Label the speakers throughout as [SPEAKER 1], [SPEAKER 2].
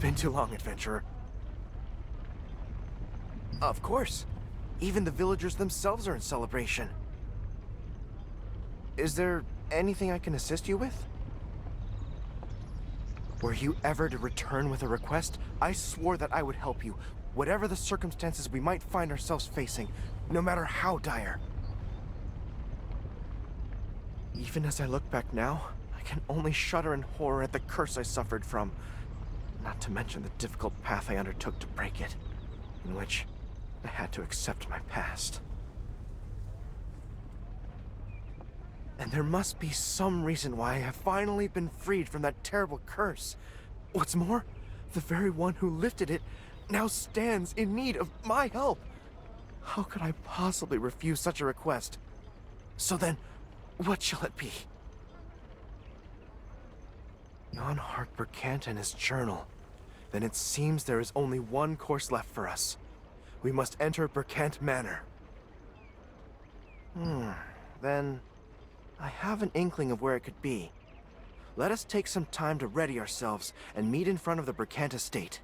[SPEAKER 1] been too long, adventurer. Of course. Even the villagers themselves are in celebration. Is there anything I can assist you with? Were you ever to return with a request, I swore that I would help you, whatever the circumstances we might find ourselves facing, no matter how dire. Even as I look back now, I can only shudder in horror at the curse I suffered from, not to mention the difficult path I undertook to break it, in which I had to accept my past. And there must be some reason why I have finally been freed from that terrible curse. What's more, the very one who lifted it now stands in need of my help. How could I possibly refuse such a request? So then, what shall it be? Jan Hart Berkant and his journal. Then it seems there is only one course left for us. We must enter Berkant Manor. Then I have an inkling of where it could be. Let us take some time to ready ourselves and meet in front of the Berkant estate.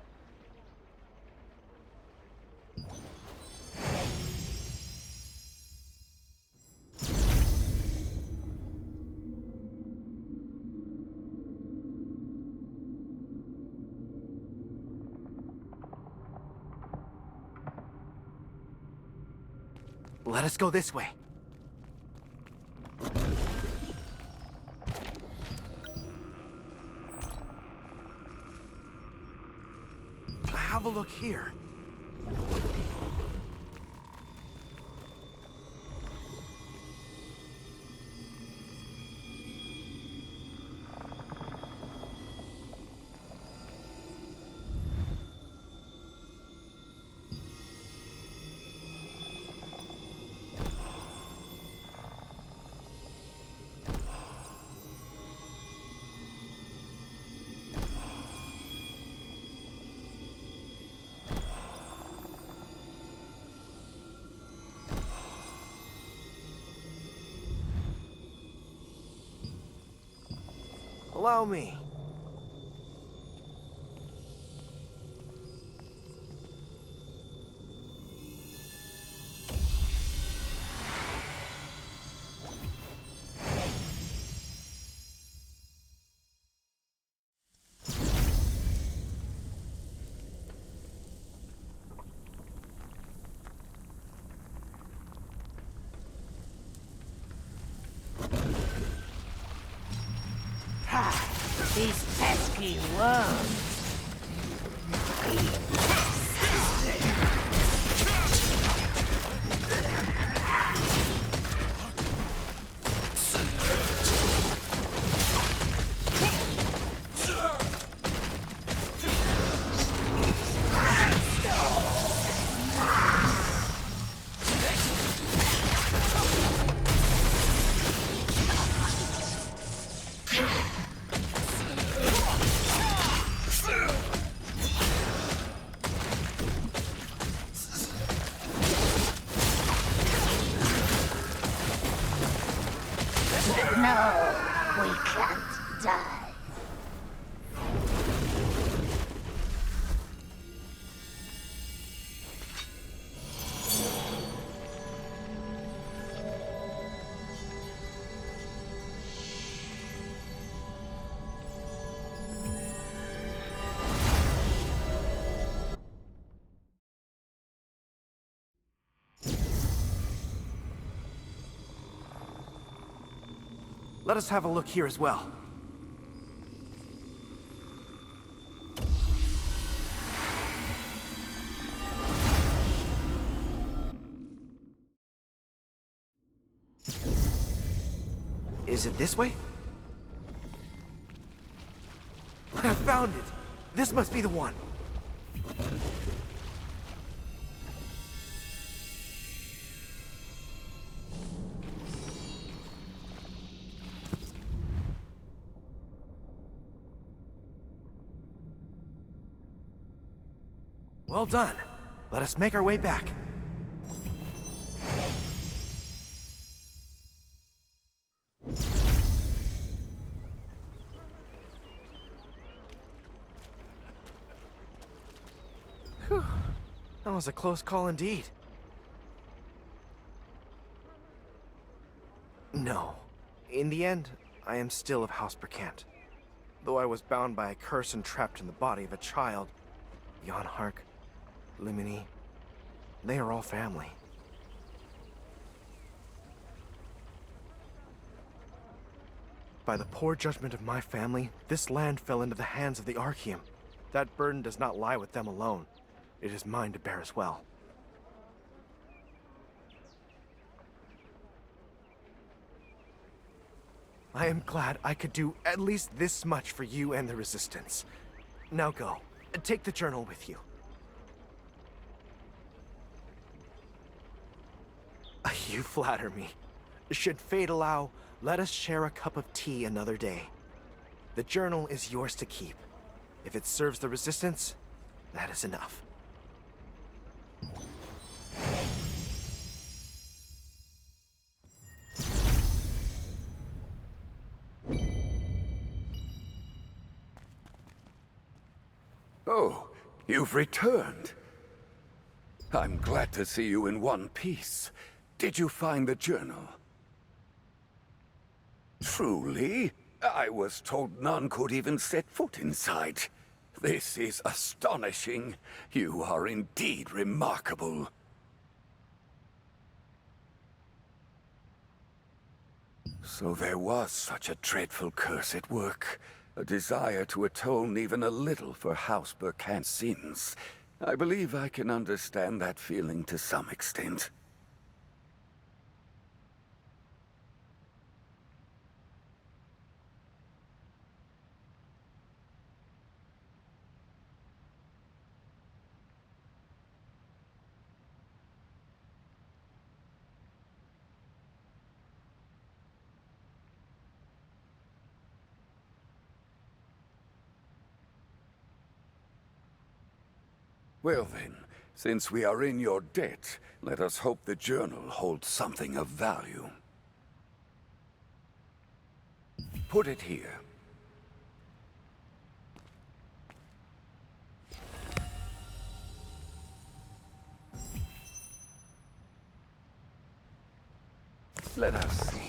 [SPEAKER 1] Let us go this way. Have a look here. Allow me.
[SPEAKER 2] These pesky worms. No, we can't die.
[SPEAKER 1] Let us have a look here as well. Is it this way? I found it! This must be the one! Well done. Let us make our way back. That was a close call indeed. No. In the end, I am still of House Berkant. Though I was bound by a curse and trapped in the body of a child, Yonhark, Limini, they are all family. By the poor judgment of my family, this land fell into the hands of the Archeum. That burden does not lie with them alone. It is mine to bear as well. I am glad I could do at least this much for you and the Resistance. Now go. Take the journal with you. You flatter me. Should fate allow, let us share a cup of tea another day. The journal is yours to keep. If it serves the Resistance, that is enough.
[SPEAKER 3] Oh, you've returned. I'm glad to see you in one piece. Did you find the journal? Truly? I was told none could even set foot inside. This is astonishing. You are indeed remarkable. So there was such a dreadful curse at work. A desire to atone even a little for House Berkant's sins. I believe I can understand that feeling to some extent. Well then, since we are in your debt, let us hope the journal holds something of value. Put it here. Let us see.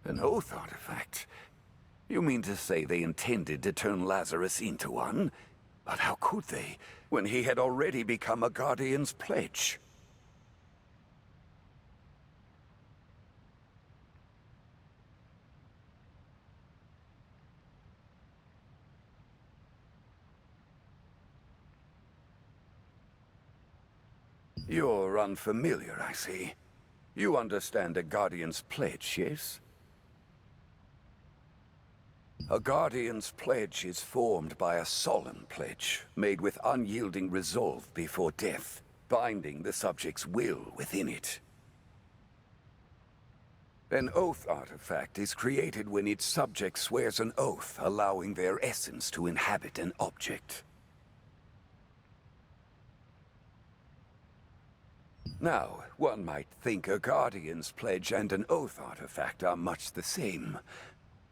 [SPEAKER 3] An oath artifact? You mean to say they intended to turn Lazarus into one? But how could they, when he had already become a Guardian's pledge? You're unfamiliar, I see. You understand a Guardian's pledge, yes? A Guardian's pledge is formed by a solemn pledge, made with unyielding resolve before death, binding the subject's will within it. An oath artifact is created when its subject swears an oath, allowing their essence to inhabit an object. Now, one might think a Guardian's pledge and an oath artifact are much the same.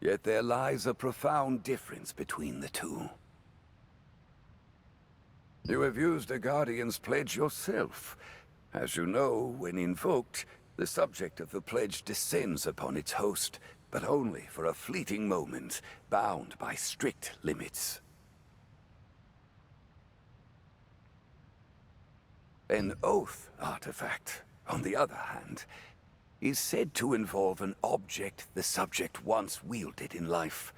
[SPEAKER 3] Yet there lies a profound difference between the two. You have used a Guardian's pledge yourself. As you know, when invoked, the subject of the pledge descends upon its host, but only for a fleeting moment, bound by strict limits. An oath artifact, on the other hand, is said to involve an object the subject once wielded in life.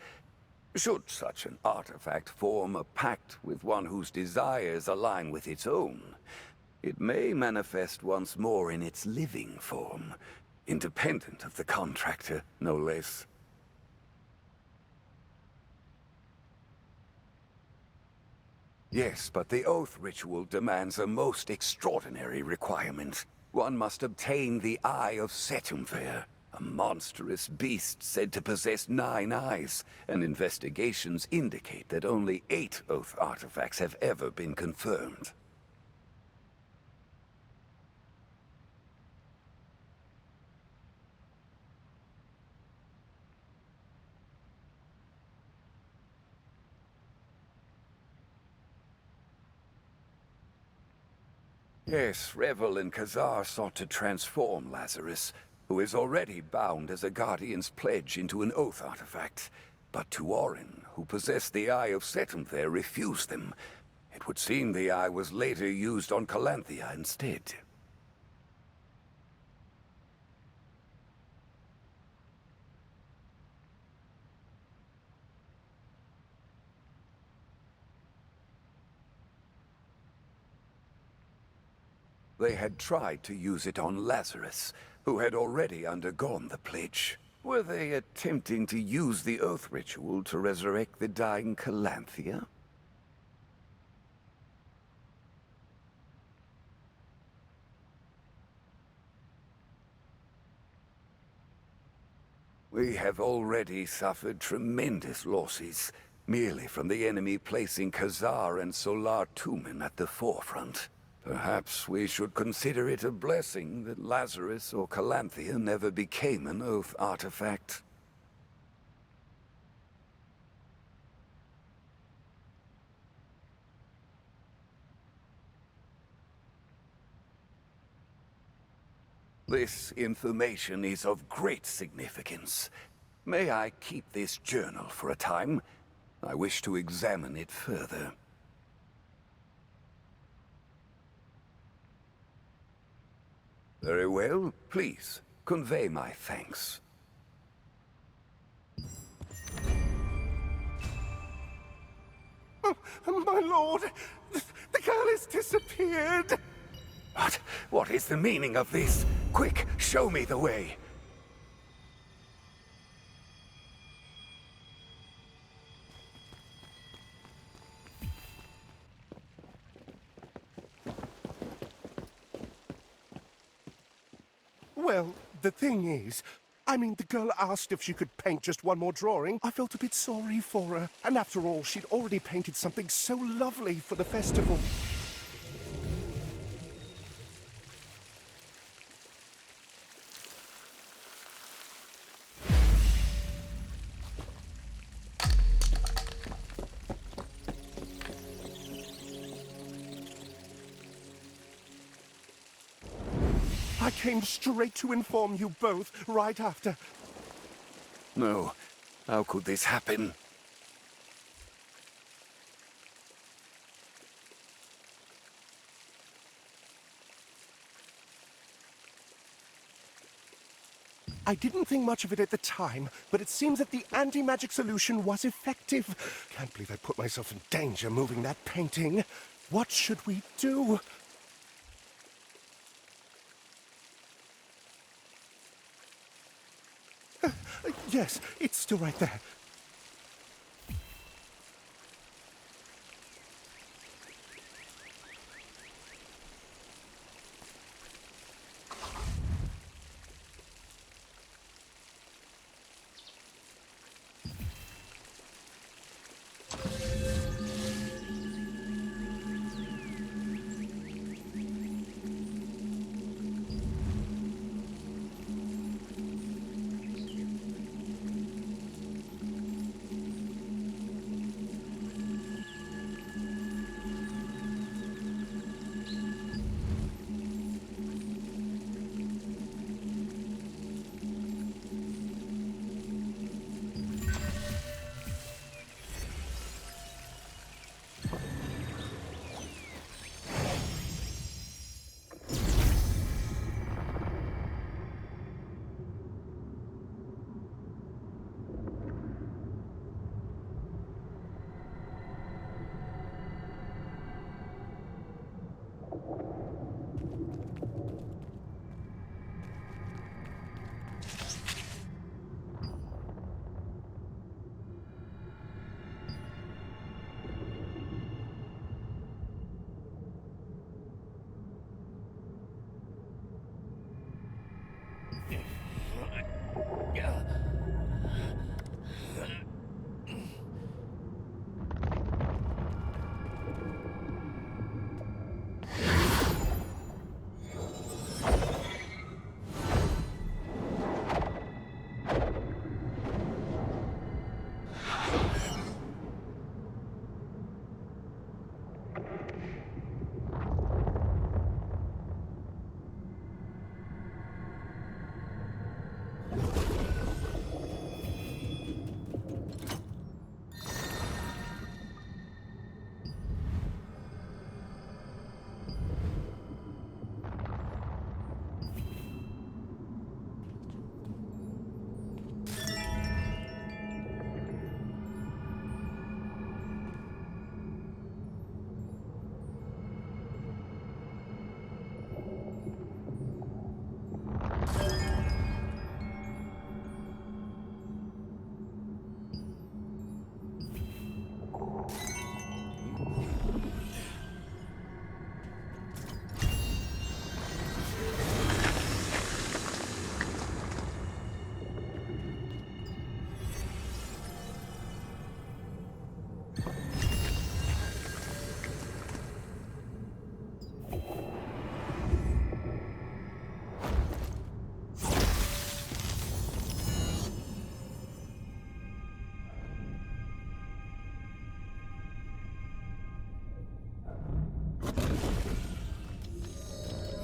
[SPEAKER 3] Should such an artifact form a pact with one whose desires align with its own, it may manifest once more in its living form, independent of the contractor, no less. Yes, but the oath ritual demands a most extraordinary requirement. One must obtain the Eye of Setumver, a monstrous beast said to possess 9 eyes, and investigations indicate that only 8 oath artifacts have ever been confirmed. Yes, Revel and Khazar sought to transform Lazarus, who is already bound as a Guardian's pledge, into an oath artifact. But Tuorin, who possessed the Eye of Setumver, refused them. It would seem the eye was later used on Calanthea instead. They had tried to use it on Lazarus, who had already undergone the pledge. Were they attempting to use the oath ritual to resurrect the dying Calanthea? We have already suffered tremendous losses, merely from the enemy placing Khazar and Solar Tumen at the forefront. Perhaps we should consider it a blessing that Lazarus or Calanthea never became an oath artifact. This information is of great significance. May I keep this journal for a time? I wish to examine it further. Very well. Please, convey my thanks.
[SPEAKER 1] Oh, my lord! The girl has disappeared!
[SPEAKER 3] What? What is the meaning of this? Quick, show me the way.
[SPEAKER 4] Well, the thing is, the girl asked if she could paint just one more drawing. I felt a bit sorry for her. And after all, she'd already painted something so lovely for the festival. I came straight to inform you both right after.
[SPEAKER 3] No. How could this happen?
[SPEAKER 4] I didn't think much of it at the time, but it seems that the anti-magic solution was effective. Can't believe I put myself in danger moving that painting. What should we do? Yes, it's still right there.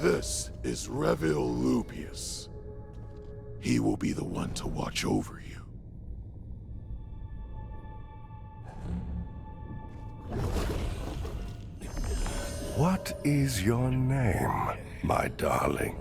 [SPEAKER 5] This is Revil Lupius. He will be the one to watch over you.
[SPEAKER 4] What is your name, my darling?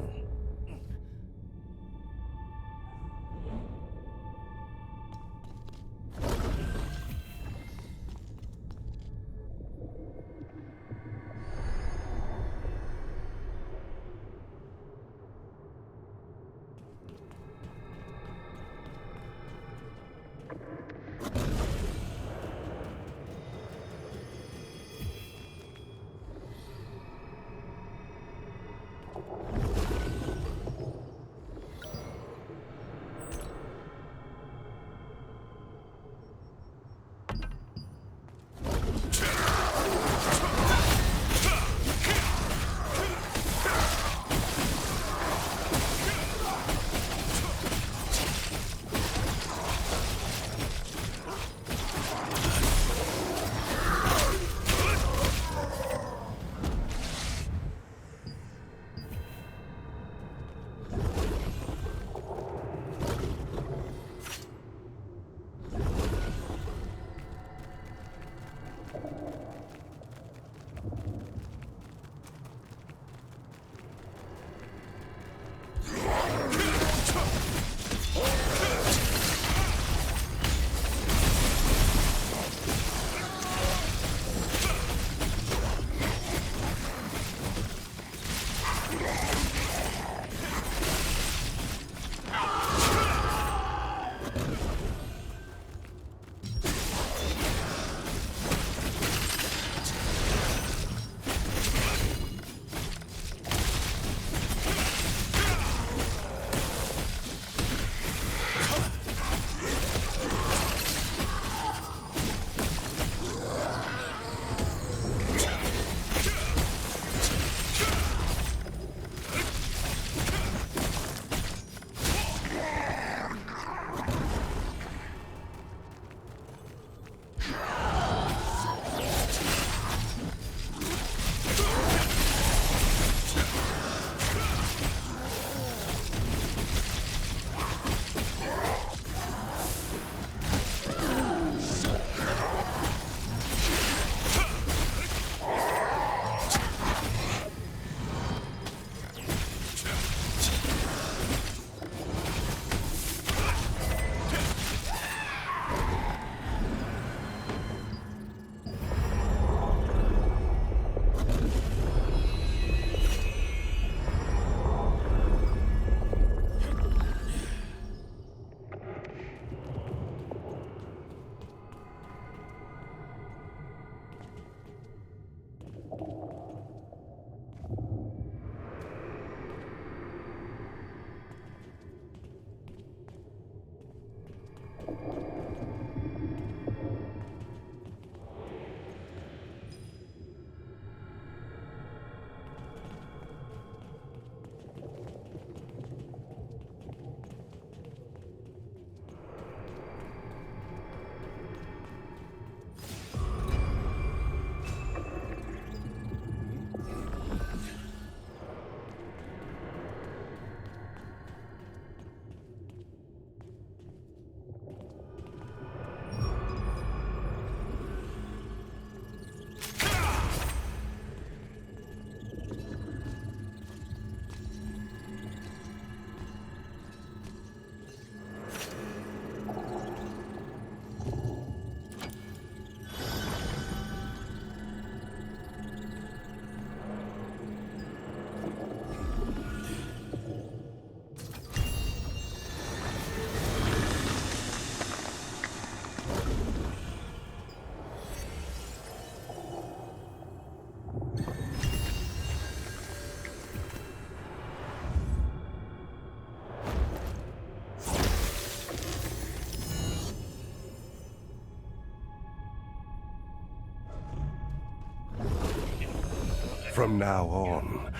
[SPEAKER 4] From now on,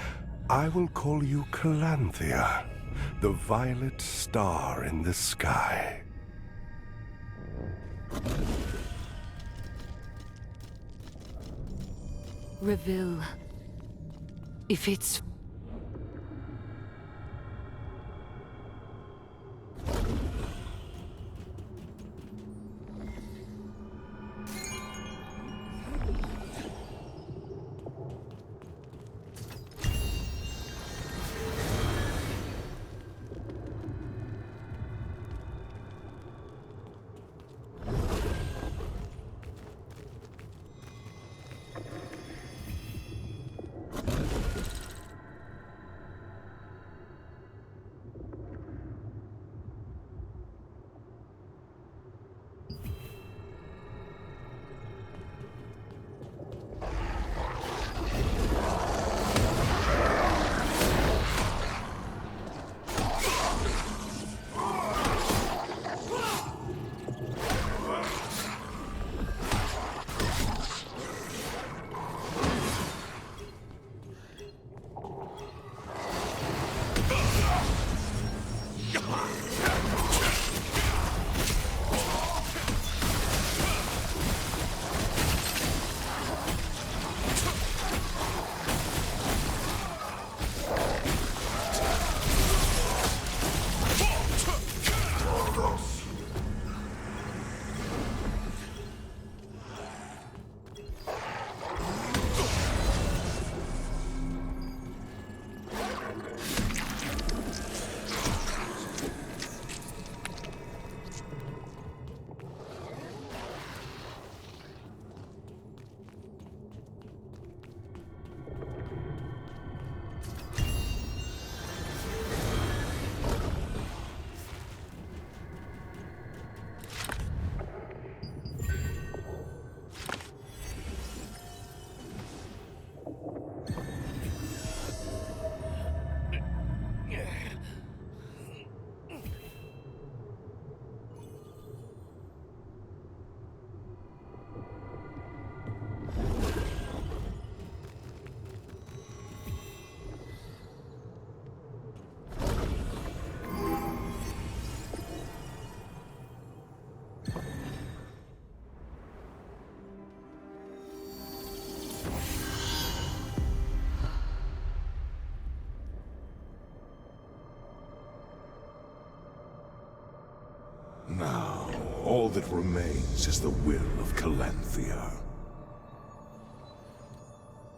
[SPEAKER 4] I will call you Calanthea, the violet star in the sky.
[SPEAKER 6] Reveal. If it's...
[SPEAKER 5] Now, all that remains is the will of Calanthea.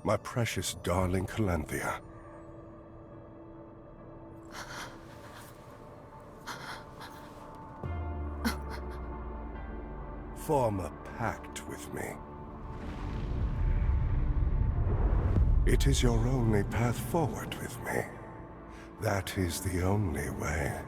[SPEAKER 4] My precious darling Calanthea. Form a pact with me. It is your only path forward with me. That is the only way.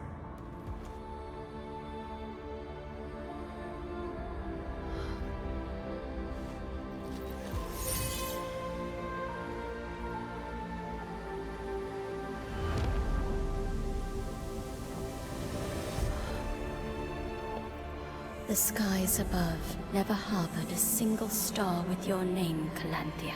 [SPEAKER 7] The skies above never harbored a single star with your name, Calanthea.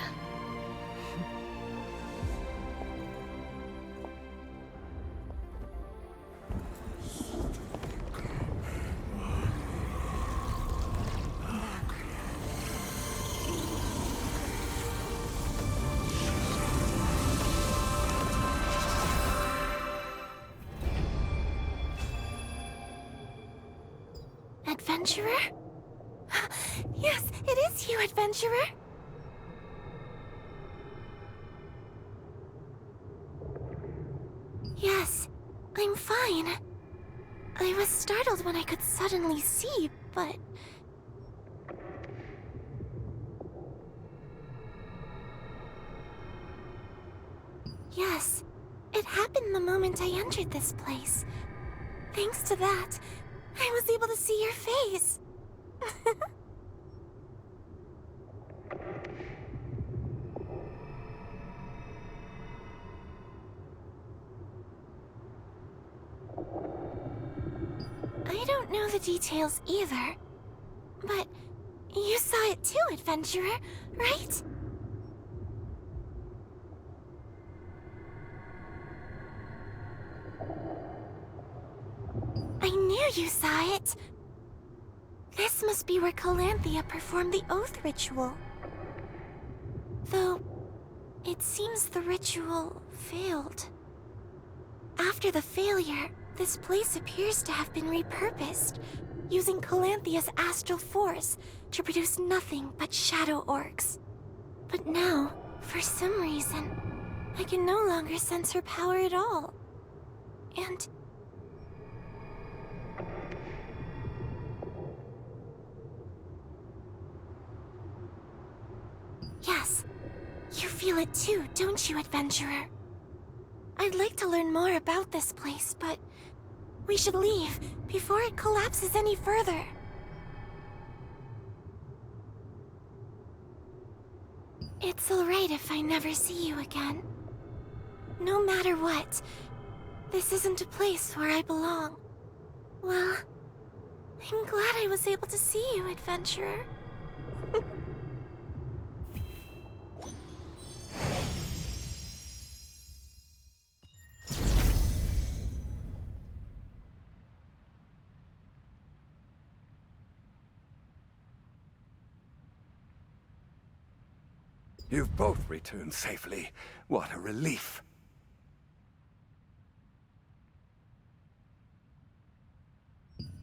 [SPEAKER 2] Adventurer? Yes, it is you, Adventurer! Yes, I'm fine. I was startled when I could suddenly see, but... Yes, it happened the moment I entered this place. Thanks to that, I was able to see your face. I don't know the details either, but you saw it too, Adventurer, right? You saw it? This must be where Calanthea performed the oath ritual. Though, it seems the ritual failed. After the failure, this place appears to have been repurposed, using Calanthea's astral force to produce nothing but shadow orcs. But now, for some reason, I can no longer sense her power at all. And... yes, you feel it too, don't you, adventurer? I'd like to learn more about this place, but we should leave before it collapses any further. It's alright if I never see you again. No matter what, this isn't a place where I belong. Well, I'm glad I was able to see you, adventurer.
[SPEAKER 3] You've both returned safely. What a relief.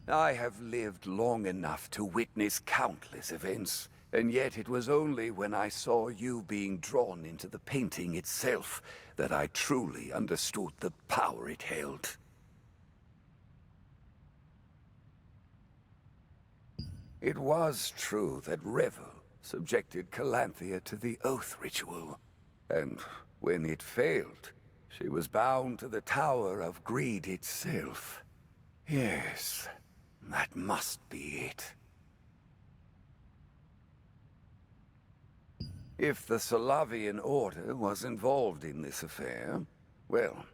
[SPEAKER 3] I have lived long enough to witness countless events, and yet it was only when I saw you being drawn into the painting itself that I truly understood the power it held. It was true that Revel subjected Calanthea to the oath ritual, and when it failed, she was bound to the Tower of Greed itself. Yes, that must be it. If the Solavian Order was involved in this affair, well,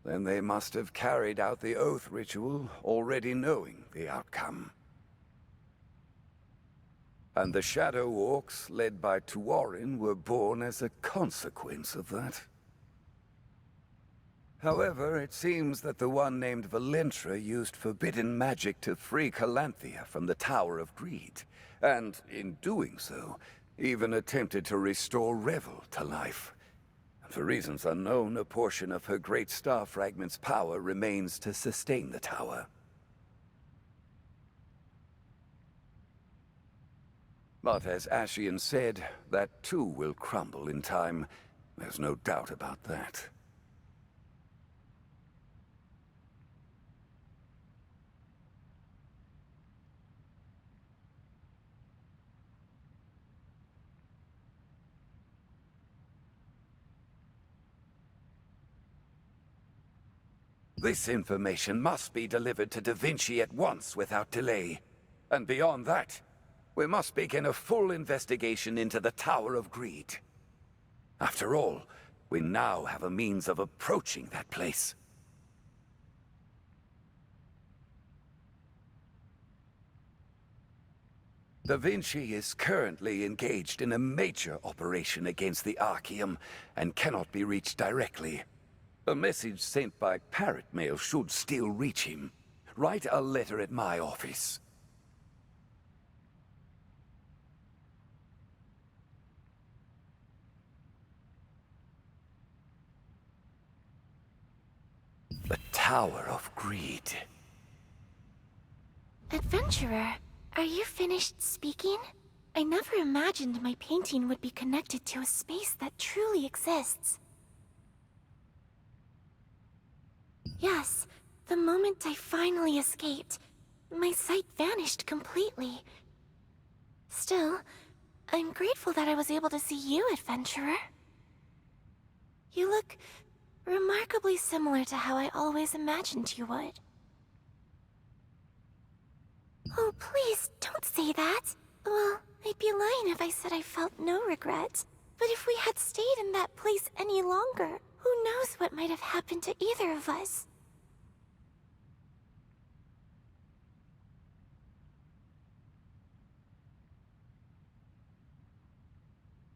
[SPEAKER 3] then they must have carried out the oath ritual already knowing the outcome. And the Shadow Orcs, led by Tuorin, were born as a consequence of that. However, it seems that the one named Valentra used forbidden magic to free Calanthea from the Tower of Greed, and in doing so, even attempted to restore Revel to life. For reasons unknown, a portion of her Great Star Fragment's power remains to sustain the tower. But as Ashian said, that too will crumble in time. There's no doubt about that. This information must be delivered to Da Vinci at once without delay. And beyond that, we must begin a full investigation into the Tower of Greed. After all, we now have a means of approaching that place. Da Vinci is currently engaged in a major operation against the Archaeum and cannot be reached directly. A message sent by parrot mail should still reach him. Write a letter at my office. The Tower of Greed.
[SPEAKER 2] Adventurer, are you finished speaking? I never imagined my painting would be connected to a space that truly exists. Yes, the moment I finally escaped, my sight vanished completely. Still, I'm grateful that I was able to see you, adventurer. You look remarkably similar to how I always imagined you would. Oh, please, don't say that. Well, I'd be lying if I said I felt no regret. But if we had stayed in that place any longer, who knows what might have happened to either of us?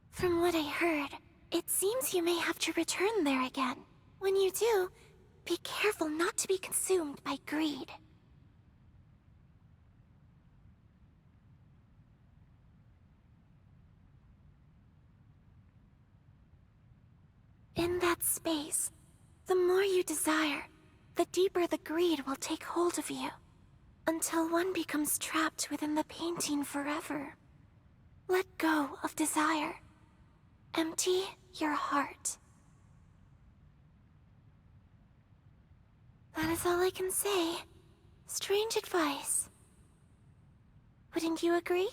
[SPEAKER 2] From what I heard, it seems you may have to return there again. When you do, be careful not to be consumed by greed. In that space, the more you desire, the deeper the greed will take hold of you, until one becomes trapped within the painting forever. Let go of desire. Empty your heart. That is all I can say. Strange advice. Wouldn't you agree?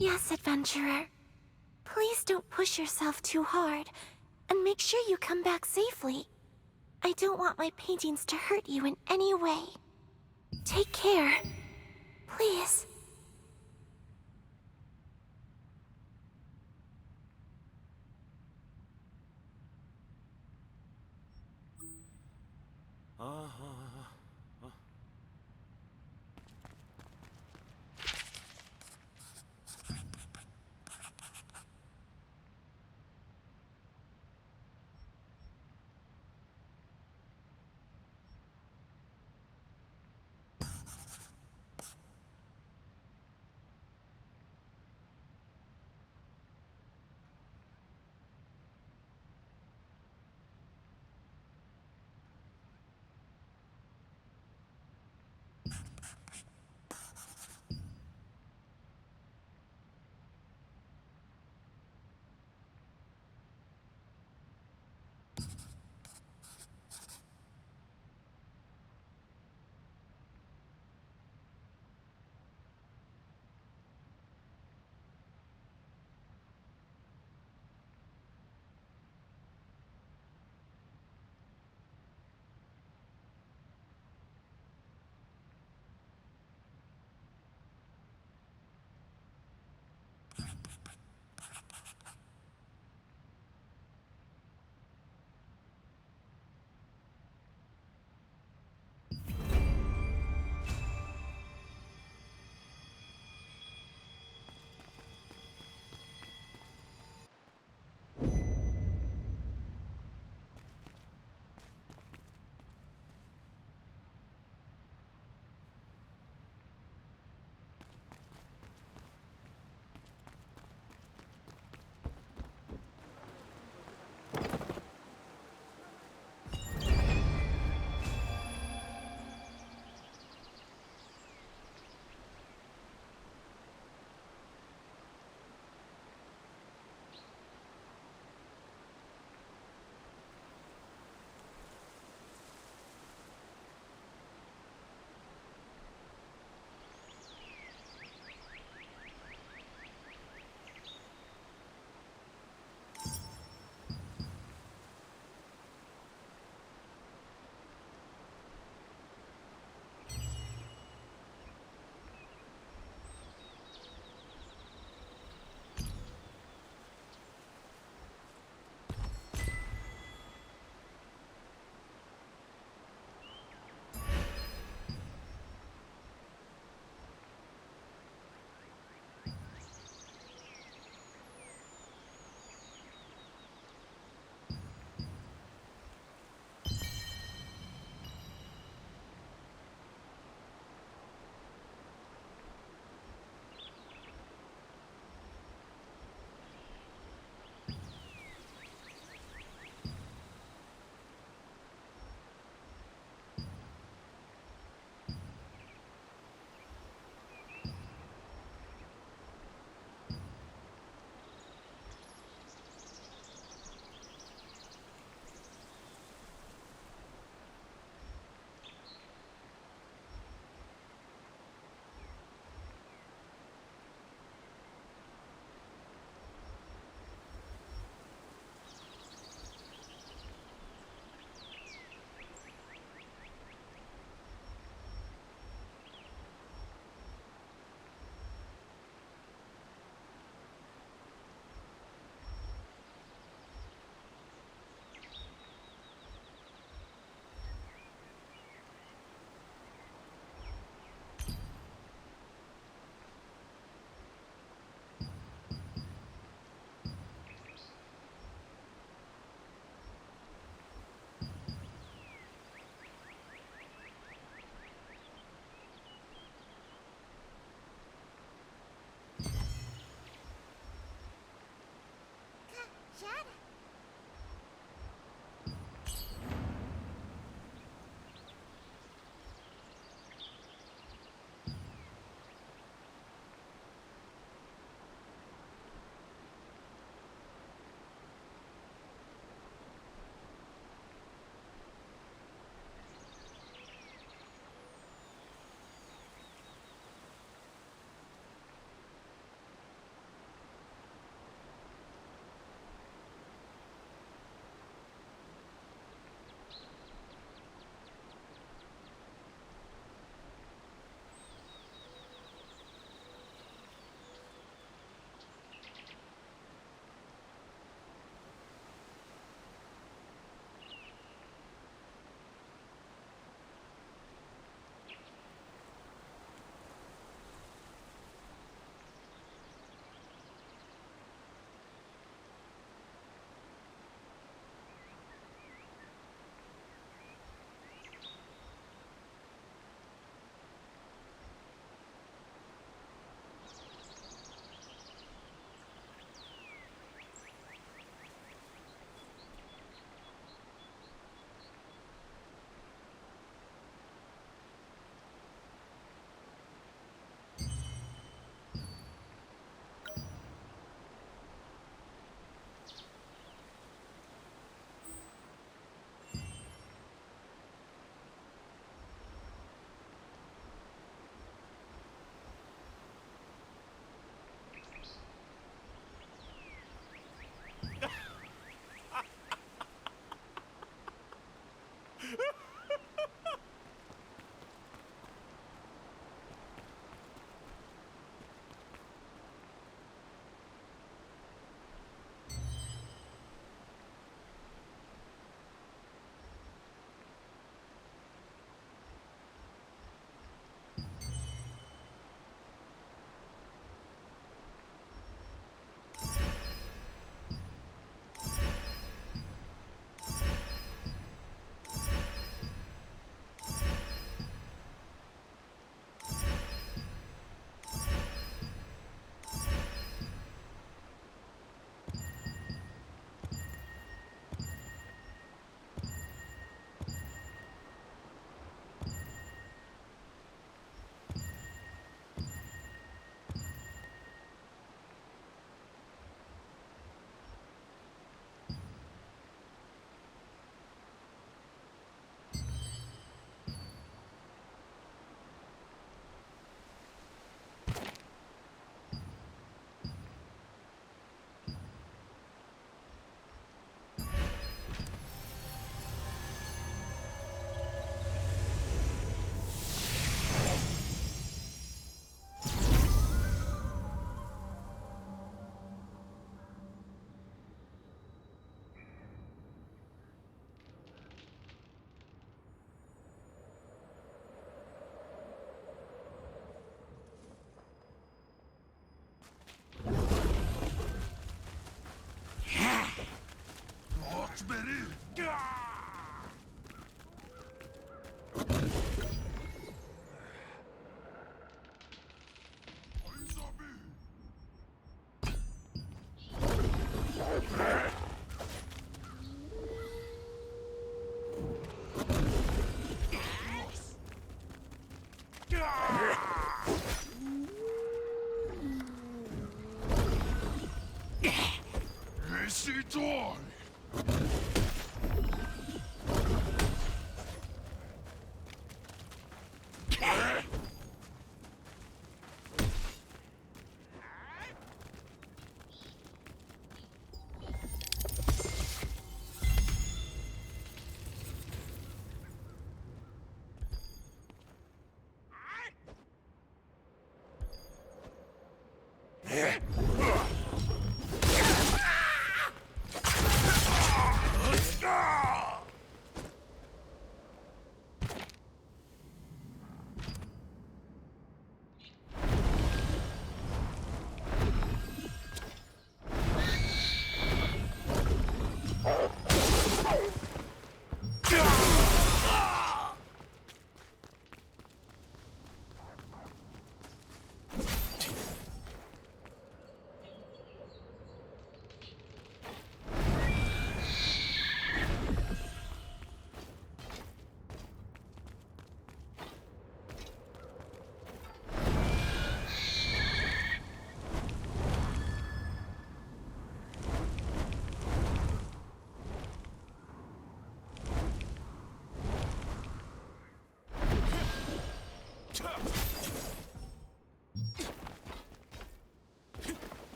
[SPEAKER 2] Yes, adventurer. Please don't push yourself too hard, and make sure you come back safely. I don't want my paintings to hurt you in any way. Take care. Please.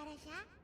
[SPEAKER 2] Arasha?